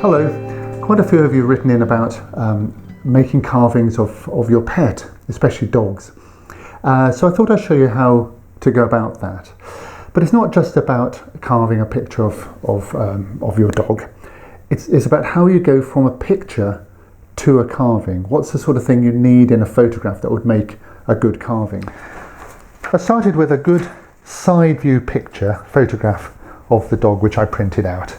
Hello. Quite a few of you have written in about making carvings of your pet, especially dogs. So I thought I'd show you how to go about that. But it's not just about carving a picture of your dog. It's about how you go from a picture to a carving. What's the sort of thing you need in a photograph that would make a good carving? I started with a good side view photograph of the dog, which I printed out.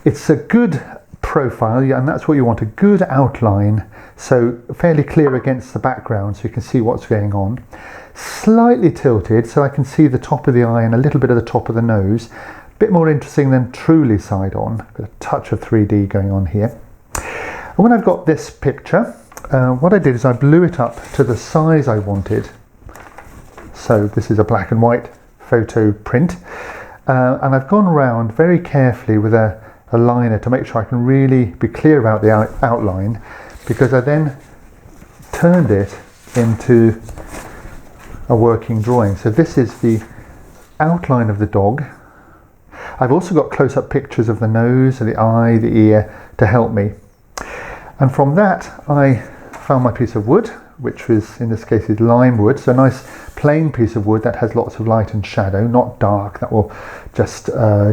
It's a good profile, and that's what you want, a good outline, so fairly clear against the background so you can see what's going on. Slightly tilted so I can see the top of the eye and a little bit of the top of the nose. A bit more interesting than truly side on. Got a touch of 3D going on here. And when I've got this picture, what I did is I blew it up to the size I wanted. So this is a black and white photo print, and I've gone around very carefully with a liner to make sure I can really be clear about the outline, because I then turned it into a working drawing. So this is the outline of the dog. I've also got close-up pictures of the nose, the eye, the ear to help me. And from that I found my piece of wood, which was, in this case, is lime wood, so a nice plain piece of wood that has lots of light and shadow, not dark, that will just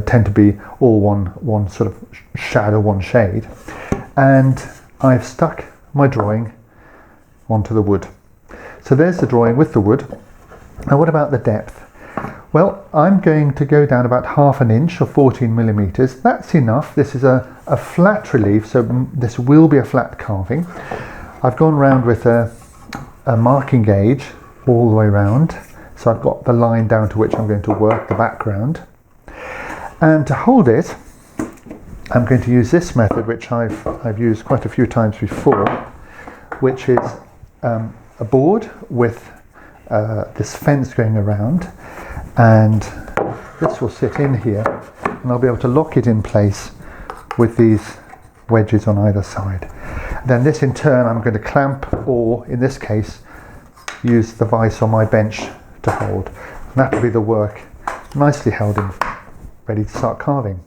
tend to be all one sort of shadow, one shade. And I've stuck my drawing onto the wood. So there's the drawing with the wood. Now what about the depth? Well, I'm going to go down about 1/2 inch or 14 millimeters. That's enough. This is a flat relief, so this will be a flat carving. I've gone around with a marking gauge all the way around, so I've got the line down to which I'm going to work the background. And to hold it, I'm going to use this method, which I've used quite a few times before, which is a board with this fence going around, and this will sit in here, and I'll be able to lock it in place with these wedges on either side. Then this in turn I'm going to clamp, or in this case use the vise on my bench to hold. And that will be the work nicely held in, ready to start carving.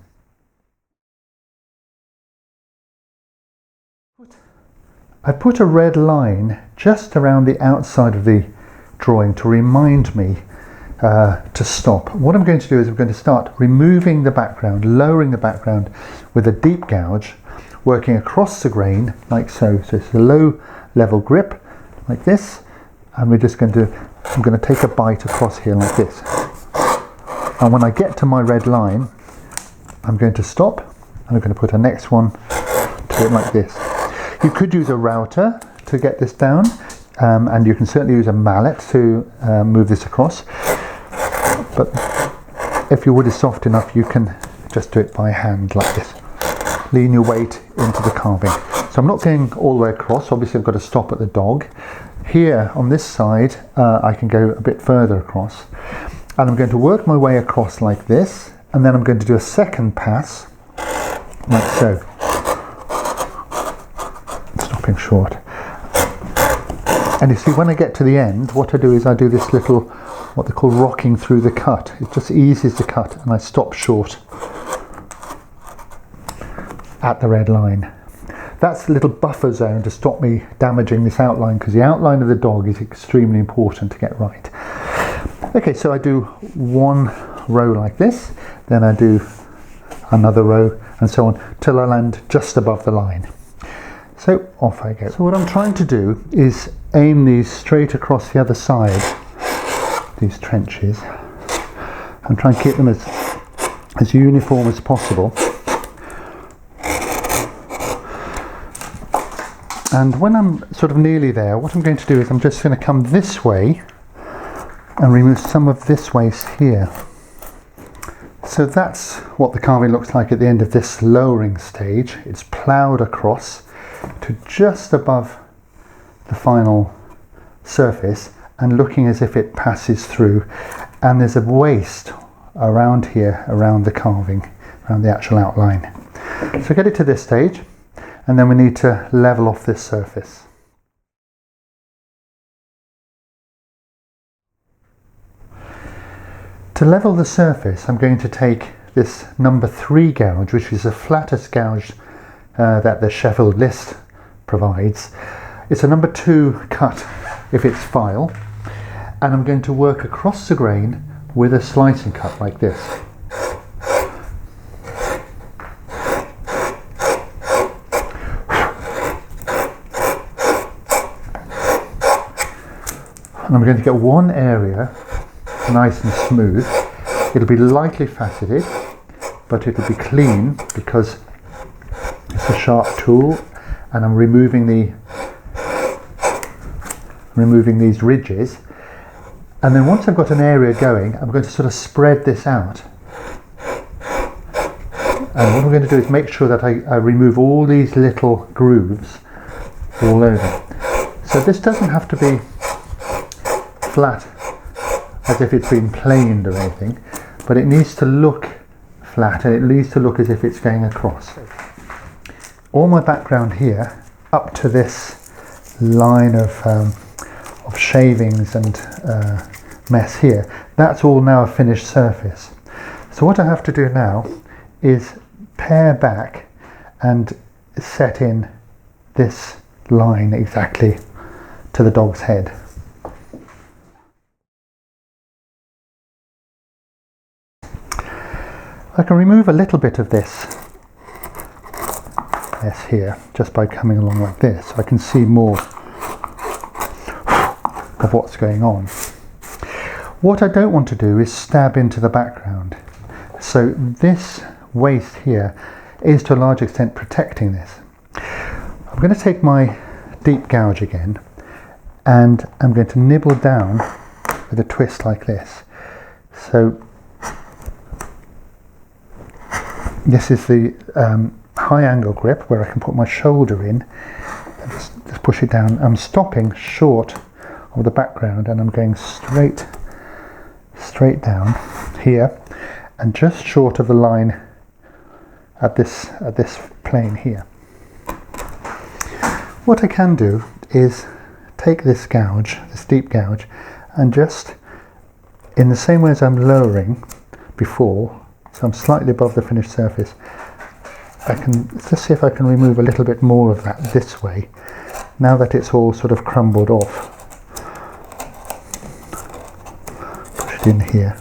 I put a red line just around the outside of the drawing to remind me to stop. What I'm going to do is I'm going to start removing the background, lowering the background with a deep gouge, working across the grain like so. So it's a low level grip like this, and I'm going to take a bite across here like this. And when I get to my red line, I'm going to stop, and I'm going to put a next one to it like this. You could use a router to get this down, and you can certainly use a mallet to move this across. But if your wood is soft enough, you can just do it by hand like this. Lean your weight into the carving. So I'm not going all the way across. Obviously I've got to stop at the dog. Here on this side I can go a bit further across, and I'm going to work my way across like this, and then I'm going to do a second pass like so, stopping short. And you see, when I get to the end, what I do is I do this little, what they call rocking through the cut. It just eases the cut, and I stop short at the red line. That's a little buffer zone to stop me damaging this outline, because the outline of the dog is extremely important to get right. Okay, so I do one row like this, then I do another row, and so on, till I land just above the line. So off I go. So what I'm trying to do is aim these straight across the other side, these trenches, and try and keep them as uniform as possible. And when I'm sort of nearly there, what I'm going to do is I'm just going to come this way and remove some of this waste here. So that's what the carving looks like at the end of this lowering stage. It's ploughed across to just above the final surface and looking as if it passes through. And there's a waste around here, around the carving, around the actual outline. So get it to this stage, and then we need to level off this surface. To level the surface, I'm going to take this number 3 gouge, which is the flattest gouge that the Sheffield list provides. It's a number 2 cut if it's file, and I'm going to work across the grain with a slicing cut like this. And I'm going to get one area nice and smooth. It'll be lightly faceted, but it'll be clean because it's a sharp tool, and I'm removing these ridges. And then once I've got an area going, I'm going to sort of spread this out. And what I'm going to do is make sure that I remove all these little grooves all over. So this doesn't have to be flat as if it's been planed or anything, but it needs to look flat, and it needs to look as if it's going across. All my background here up to this line of shavings and mess here, that's all now a finished surface. So what I have to do now is pare back and set in this line exactly to the dog's head. I can remove a little bit of this mess here just by coming along like this, so I can see more of what's going on. What I don't want to do is stab into the background. So this waste here is to a large extent protecting this. I'm going to take my deep gouge again, and I'm going to nibble down with a twist like this. So this is the high angle grip where I can put my shoulder in and just push it down. I'm stopping short of the background, and I'm going straight down here and just short of the line at this plane here. What I can do is take this gouge, this deep gouge, and just in the same way as I'm lowering before, so I'm slightly above the finished surface, I can just see if I can remove a little bit more of that this way, now that it's all sort of crumbled off. Push it in here.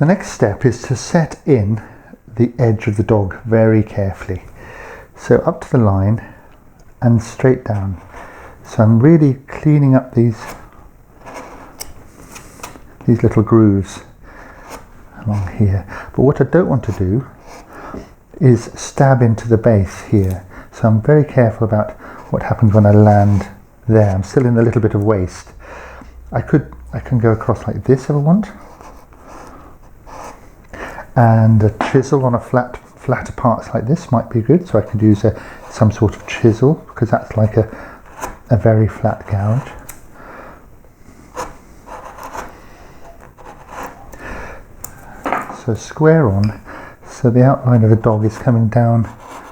The next step is to set in the edge of the dog very carefully. So up to the line and straight down. So I'm really cleaning up these little grooves along here. But what I don't want to do is stab into the base here. So I'm very careful about what happens when I land there. I'm still in a little bit of waste. I can go across like this if I want. And a chisel on a flatter parts like this might be good. So I could use some sort of chisel, because that's like a very flat gouge. So square on, so the outline of the dog is coming down,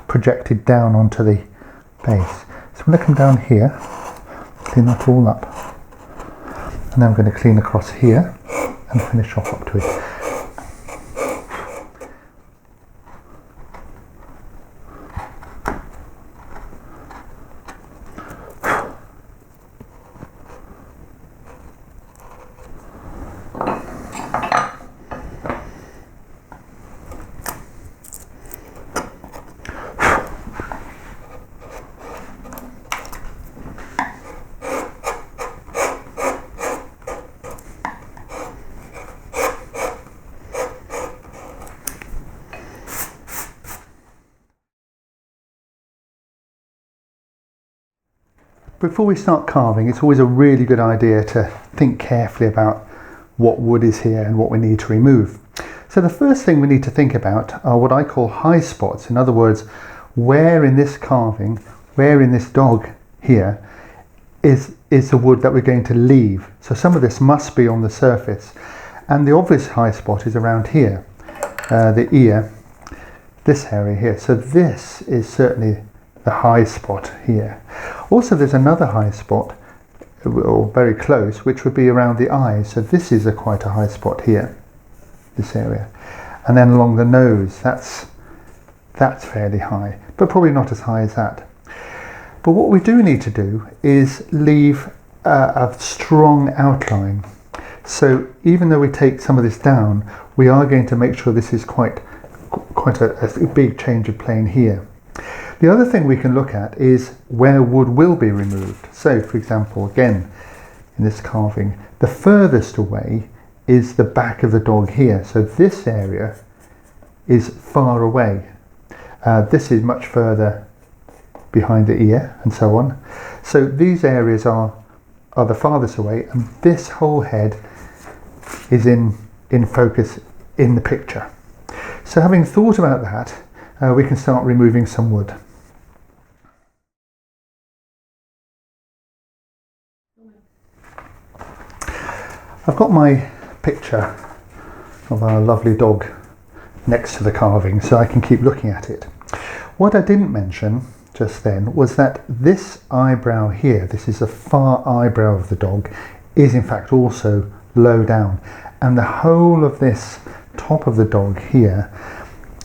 projected down onto the base. So I'm going to come down here, clean that all up, and then I'm going to clean across here and finish off up to it. Before we start carving, it's always a really good idea to think carefully about what wood is here and what we need to remove. So the first thing we need to think about are what I call high spots. In other words, where in this carving, where in this dog here is the wood that we're going to leave. So some of this must be on the surface. And the obvious high spot is around here, the ear, this area here. So this is certainly the high spot here. Also, there's another high spot, or very close, which would be around the eyes. So this is quite a high spot here. this area. And then along the nose, that's fairly high, but probably not as high as that. But what we do need to do is leave a strong outline. So even though we take some of this down, we are going to make sure this is quite a big change of plane here. The other thing we can look at is where wood will be removed. So for example, again, in this carving, the furthest away is the back of the dog here. So this area is far away. This is much further behind the ear and so on. So these areas are the farthest away, and this whole head is in focus in the picture. So having thought about that, we can start removing some wood. I've got my picture of our lovely dog next to the carving, so I can keep looking at it. What I didn't mention just then was that this eyebrow here, this is a far eyebrow of the dog, is in fact also low down, and the whole of this top of the dog here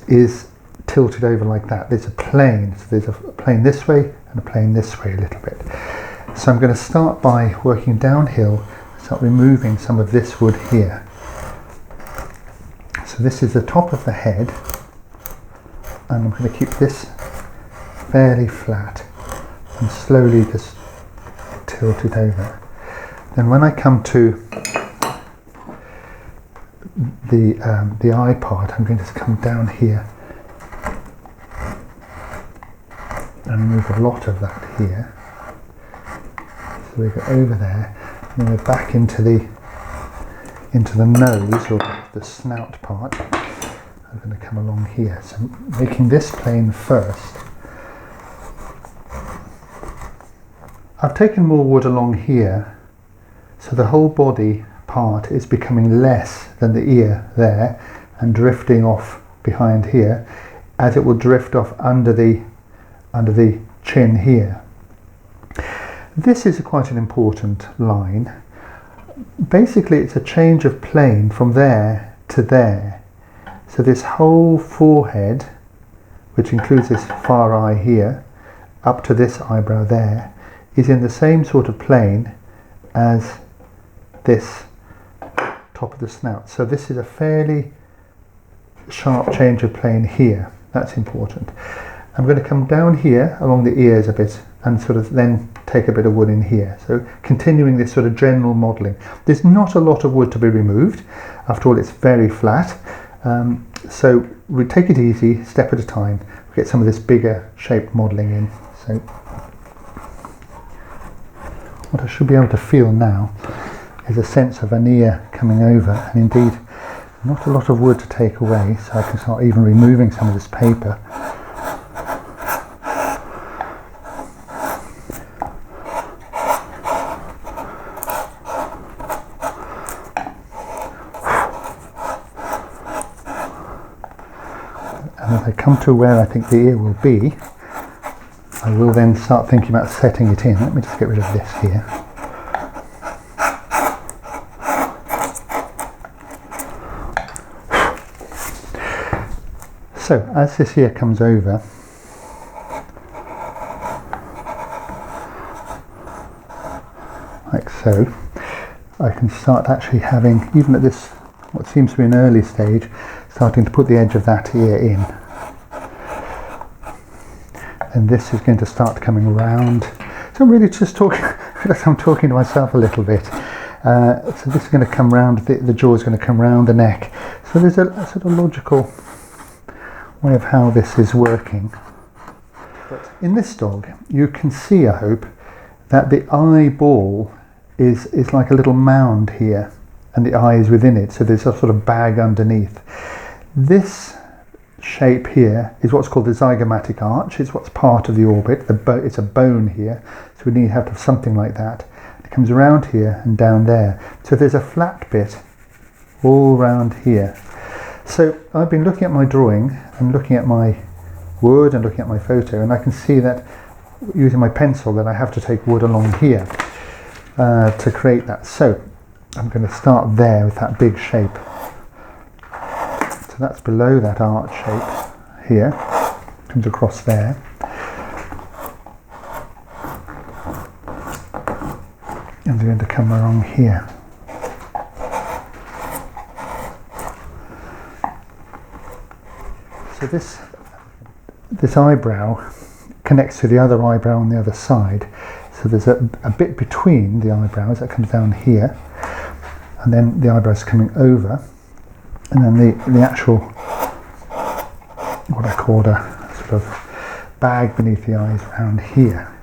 is tilted over like that. There's a plane, so there's a plane this way and a plane this way a little bit. So I'm going to start by working downhill, start removing some of this wood here. So this is the top of the head, and I'm going to keep this fairly flat and slowly just tilt it over. Then when I come to the eye part, I'm going to come down here and remove a lot of that here. So we go over there, and then we're back into the nose, or the snout part. I'm going to come along here, so making this plane first. I've taken more wood along here, so the whole body part is becoming less than the ear there and drifting off behind here, as it will drift off under the chin here. This is quite an important line. Basically it's a change of plane from there to there. So this whole forehead, which includes this far eye here, up to this eyebrow there, is in the same sort of plane as this top of the snout. So this is a fairly sharp change of plane here. That's important. I'm going to come down here along the ears a bit and sort of then take a bit of wood in here. So continuing this sort of general modelling. There's not a lot of wood to be removed. After all, it's very flat. So we take it easy, step at a time. We get some of this bigger shaped modelling in. So what I should be able to feel now is a sense of an ear coming over, and indeed not a lot of wood to take away, so I can start even removing some of this paper. And as I come to where I think the ear will be, I will then start thinking about setting it in. Let me just get rid of this here. So as this ear comes over, like so, I can start actually having, even at this, what seems to be an early stage, starting to put the edge of that ear in. And this is going to start coming round. So I'm really just talking, I'm talking to myself a little bit. So this is going to come round, the jaw is going to come round the neck. So there's a sort of logical way of how this is working. But in this dog, you can see, I hope, that the eyeball is like a little mound here, and the eye is within it, so there's a sort of bag underneath. This shape here is what's called the zygomatic arch. It's what's part of the orbit. It's a bone here, so we need to have something like that. It comes around here and down there. So there's a flat bit all around here. So I've been looking at my drawing and looking at my wood and looking at my photo, and I can see that using my pencil that I have to take wood along here to create that. So I'm going to start there with that big shape. So that's below that arch shape here, comes across there. And we're going to come along here. So this eyebrow connects to the other eyebrow on the other side. So there's a bit between the eyebrows that comes down here, and then the eyebrows coming over, and then the actual, what I call a sort of bag beneath the eyes around here.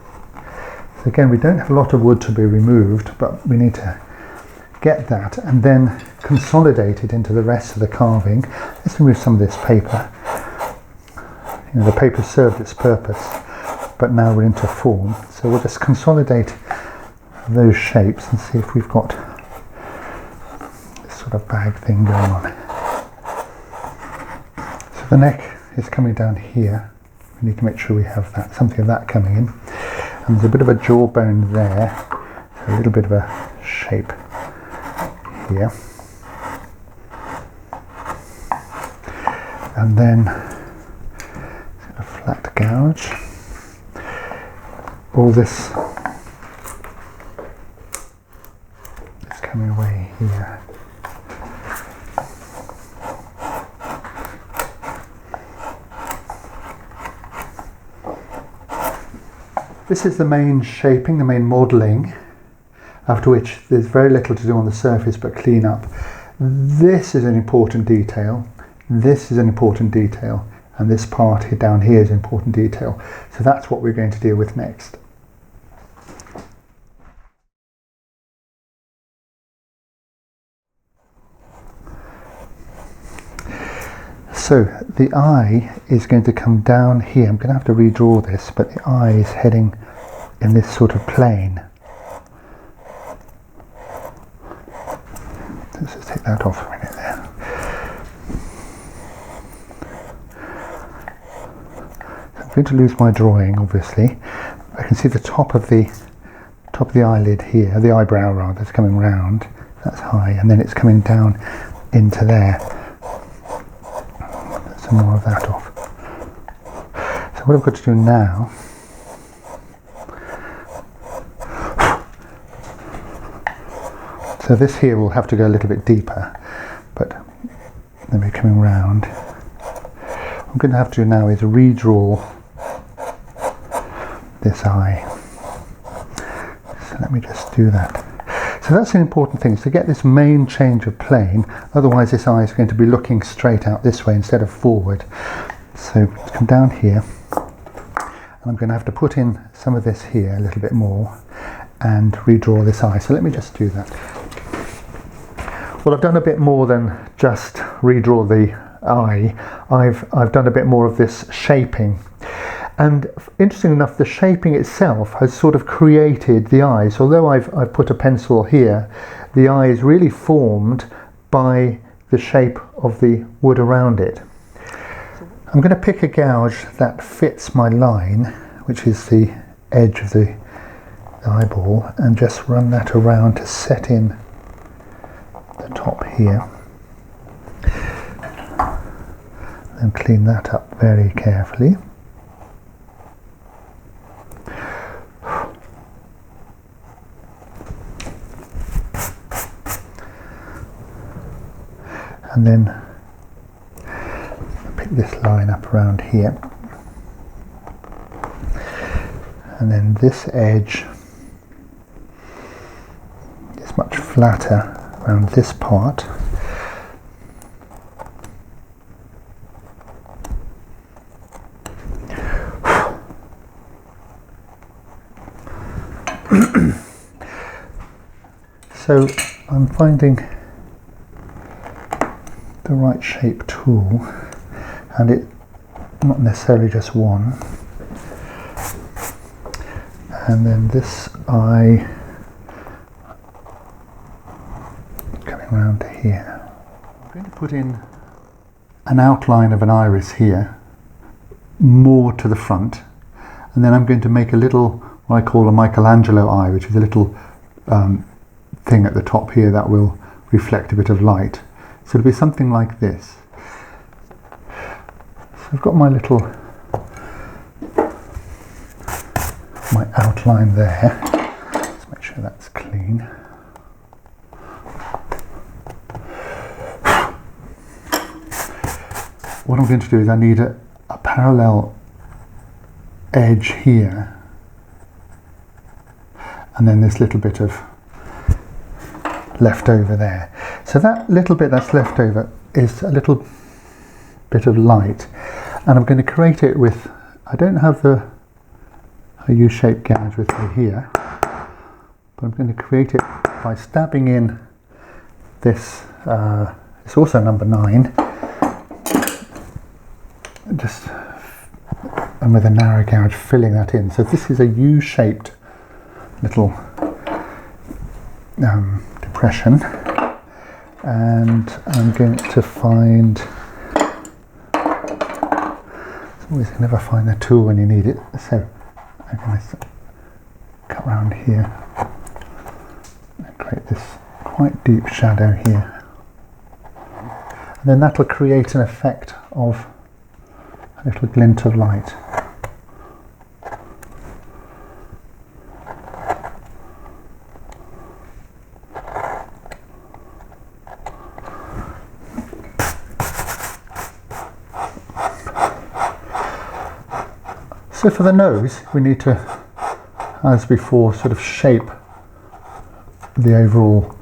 So again, we don't have a lot of wood to be removed, but we need to get that and then consolidate it into the rest of the carving. Let's remove some of this paper. You know, the paper served its purpose, but now we're into form. So we'll just consolidate those shapes and see if we've got this sort of bag thing going on. So the neck is coming down here. We need to make sure we have that, something of that coming in. And there's a bit of a jawbone there, so a little bit of a shape here. And then a flat gouge. All this is coming away here. This is the main shaping, the main modelling, after which there's very little to do on the surface but clean up. This is an important detail, this is an important detail, and this part here, down here is an important detail. So that's what we're going to deal with next. So the eye is going to come down here. I'm going to have to redraw this, but the eye is heading in this sort of plane. Let's just take that off a minute there. I'm going to lose my drawing, obviously. I can see the top of the eyelid here, the eyebrow rather, is coming round. That's high, and then it's coming down into there. Some more of that off. So what I've got to do now so this here will have to go a little bit deeper, but then we're coming round. What I'm going to have to do now is redraw this eye. So let me just do that. So that's an important thing, is to get this main change of plane, otherwise this eye is going to be looking straight out this way instead of forward. So let's come down here, and I'm going to have to put in some of this here a little bit more and redraw this eye. So let me just do that. Well, I've done a bit more than just redraw the eye. I've done a bit more of this shaping. And interesting enough, the shaping itself has sort of created the eye. So although I've put a pencil here, the eye is really formed by the shape of the wood around it. I'm going to pick a gouge that fits my line, which is the edge of the eyeball, and just run that around to set in the top here. Then clean that up very carefully. And then pick this line up around here, and then this edge is much flatter around this part. So I'm finding the right shape tool, and it not necessarily just one, and then this eye coming round to here. I'm going to put in an outline of an iris here, more to the front, and then I'm going to make a little, what I call a Michelangelo eye, which is a little thing at the top here that will reflect a bit of light. So it'll be something like this. I've got my outline there. Let's make sure that's clean. What I'm going to do is I need a parallel edge here, and then this little bit of left over there. So that little bit that's left over is a little bit of light, and I'm going to create it with, I don't have a U-shaped gouge with me here, but I'm going to create it by stabbing in this, it's also number 9, and with a narrow gouge filling that in. So this is a U-shaped little depression, and I'm going to find, it's always never find the tool when you need it, so I'm going to cut around here and create this quite deep shadow here, and then that'll create an effect of a little glint of light. So for the nose, we need to, as before, sort of shape the overall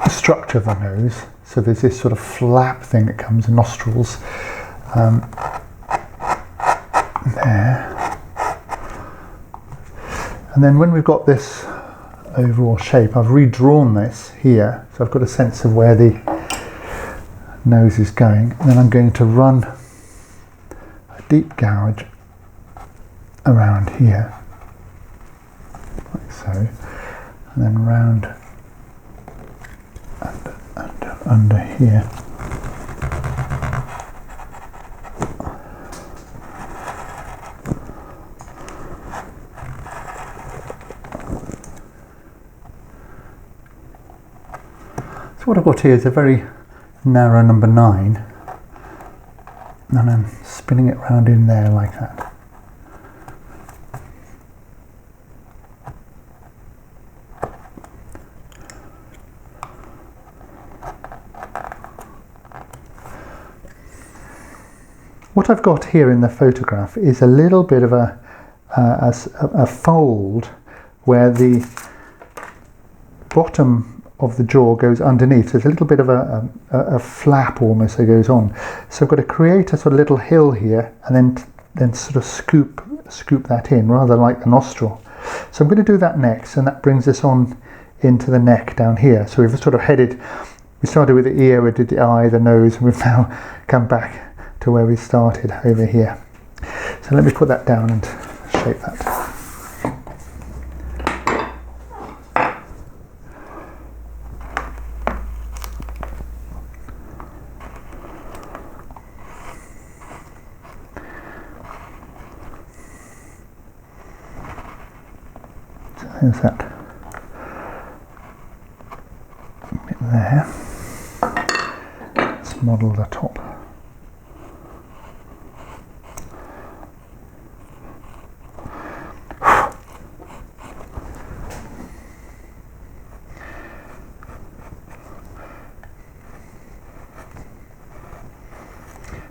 structure of the nose. So there's this sort of flap thing that comes, nostrils, there. And then when we've got this overall shape, I've redrawn this here, so I've got a sense of where the nose is going. And then I'm going to run deep gouge around here, like so, and then round and under here. So what I've got here is a very narrow number 9. And I'm spinning it round in there like that. What I've got here in the photograph is a little bit of a fold where the bottom of the jaw goes underneath. There's a little bit of a flap almost that goes on. So I've got to create a sort of little hill here, and then sort of scoop that in, rather like the nostril. So I'm going to do that next, and that brings us on into the neck down here. So we've sort of headed, we started with the ear, we did the eye, the nose, and we've now come back to where we started over here. So let me put that down and shape that. There's that bit there. Let's model the top.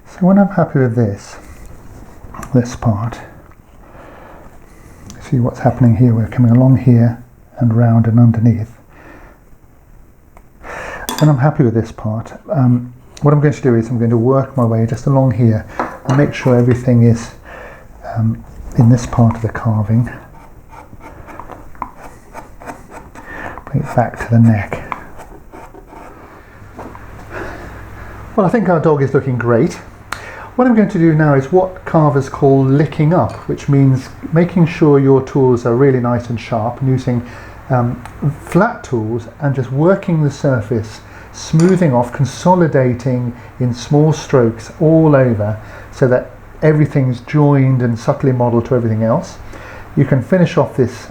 So when I'm happy with this part, see what's happening here. We're coming along here and round and underneath. When I'm happy with this part, what I'm going to do is I'm going to work my way just along here and make sure everything is in this part of the carving. Bring it back to the neck. Well, I think our dog is looking great. What I'm going to do now is what carvers call licking up, which means making sure your tools are really nice and sharp, and using flat tools and just working the surface, smoothing off, consolidating in small strokes all over so that everything's joined and subtly modelled to everything else. You can finish off this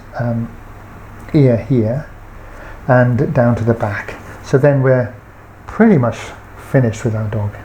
ear here and down to the back. So then we're pretty much finished with our dog.